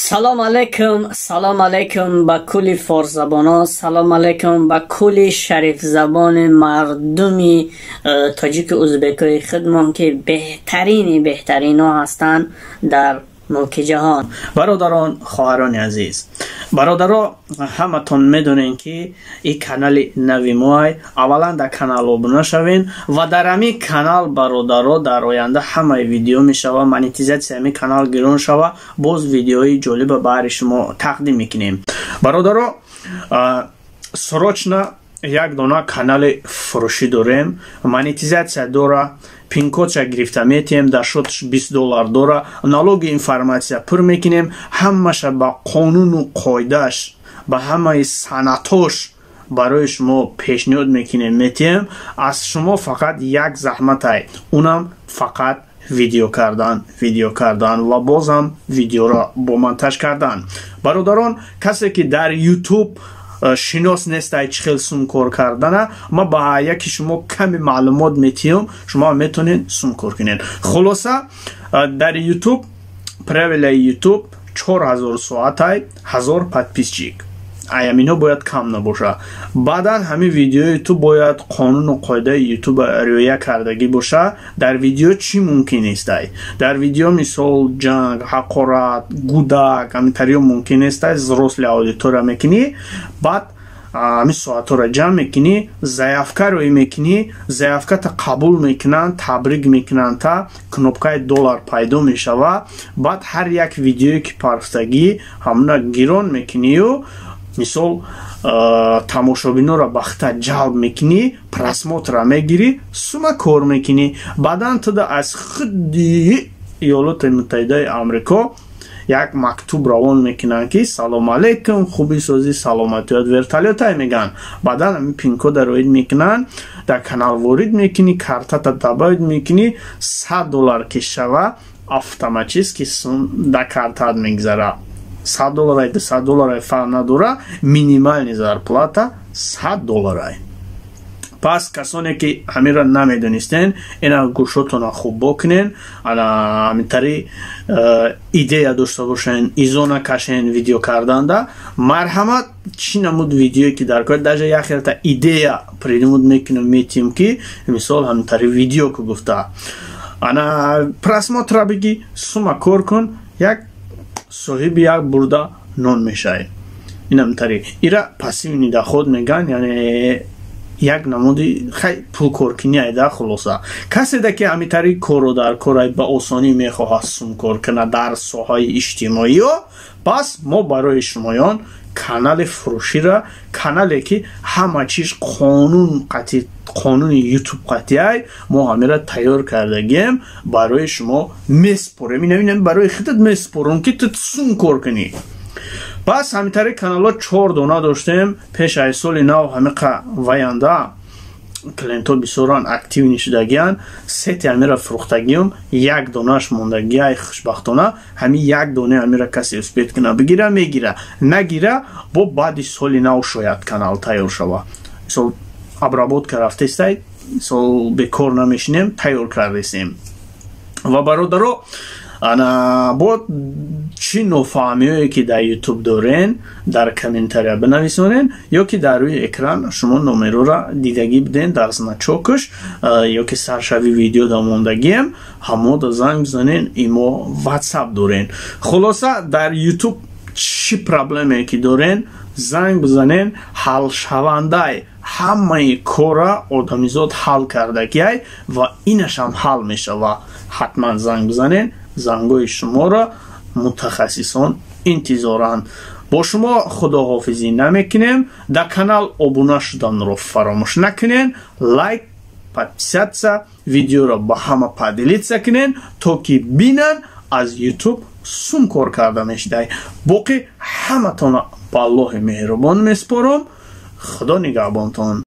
سلام علیکم به کل فارس زبانا، سلام علیکم به کل شریف زبان مردمی تاجیک ازبکای خودمان که بهترین ها هستند در ملک جهان. برادران، خواهران عزیز، برادران همتون میدونین که این کانال نوی مای اولا در کانال ابونه شوین و در همین کانال برادران در آینده همه ویدیو میشوه، مانیتیزاسیون همین کانال گرون شوه، باز ویدیوهای جالب برای شما تقدیم میکنیم. برادران سروچنا یک دونه کانال فروشی داریم، مانیتیزاسیون داره، پین کدش گرفته میتیم، در شدش $20 داره، نالوگ اینفرماسیا پر میکنیم، همش با قانون و قاعدهش با همه سنتاش برای شما پیشنهاد میکنیم میتیم. از شما فقط یک زحمت های، اونم فقط ویدیو کردن و بازم ویدیو را با منتج کردن. برادران، کسی که در یوتیوب شناس نیست چه خیلی سوم کار کردنه، ما با یکی شما کمی معلومات میتیم، شما میتونین سوم کار کنین. خلاصه در یوتیوب پرویل یوتیوب 4000 ساعت های 1000 подписчик ایامینو باید کم نباشه. بعدا همین ویدیوی تو باید قانون و قاعده یوتیوب رعایت کردگی باشه. در ویدیو چی ممکن است؟ در ویدیو مثال جنگ، حقارت، گودک همینطوری ممکن است. زروسل اودیتور میکنی، بعد همین ساعت را جمع میکنی، ضیافکه روی میکنی، ضیافکه تا قبول میکنن، تبریک میکنن، تا کنوپکای $1 پیدا میشوه. بعد هر یک ویدیوی که پرستگی همونه گیرون میکنی و مثال تماشابینو را بخته جلب میکنی، پرسموت را میگیری، سومه کار میکنی. بعدا تا از خودی ایالات متحده آمریکا یک مکتوب روان میکنن که سلام علیکم، خوبی سازی، سلامتیات، ورتالیت میگن. بعدا همین پین کد روید میکنن، در کانال وارد میکنی، کارتت دباید میکنی، $100 که شوه автоматически که در کارتت میگذره. $100 $200 فرق نداره، مینیمال зарплата $100. پس کسانی که همین را نمیدونستین، اینا گوشتون خوب بکنین، همینطوری ایده داشته باشین، ایزو نکشین ویدیو کردن ده. مرحمت چی نمود ویدیویی که در کار درجه یک تا ایده پریدمود میکنم میتیم که مثال همینطوری ویدیو که گفته انا پرسمات را بگی، سوما کار کن، یک صاحب یک برده نون میشه. این همینطوری ایره پسیو نیده خود میگن، یعنی یک نمودی خیلی پول کارکنی ایده. خلاصه کسی ده که همینطوری کارو در کارای به آسانی میخواه سوم کار کنه در ساحای اجتماعی ها، پس ما برای شمایان کانال فروشی را، کانالی که همه چیز قانون یوتیوب قطعی های ما همه را تیار کردگیم برای شما میسپریم. این برای خودت میسپرم که تو سوم کار کنی. پس همینطوری کانال ها 4 دونه داشتیم. پیش ای سال نو همه وینده کلینت ها بسیاران اکتیو نشدگیان، 3 همه را فروختگیم، 1 دونهش موندگی های خوشبختانه. همین 1 دونه همه را کسی اسپیت کنه بگیره میگیره، نگیره با بعد سال نو شاید کانال تیار شوه. سال ابرابود که رفته استید، سال بکار نمیشنیم، تیار کردیم. و برادرو انا با چی نفهمی هایی که در یوتیوب دارین در کامنتری بنویسونین، یا که در روی اکران شما نمره را دیدگی بدین در زنچوکش، یا که سرشوی ویدیو در موندگیم همه دا زنگ بزنین، ایمو واتساپ دارین. خلاصه در یوتیوب چی پرابلمی که دارین زنگ بزنین، حل شونده همه کارا آدمیزاد حل کردگی و اینش هم حل میشه. و حتما زنگ بزنین، زنگوی شما را متخصصان انتظارن. با شما خداحافظی نمیکنیم. در کانال ابونه شدن رو فراموش نکنین، لایک، подписаться، ویدیو را با همه پدیلیت کنین تا که بینن از یوتیوب سوم کار کرده میشده. باقی همه تانا با الله مهربان میسپارم. خدا نگهبانتان.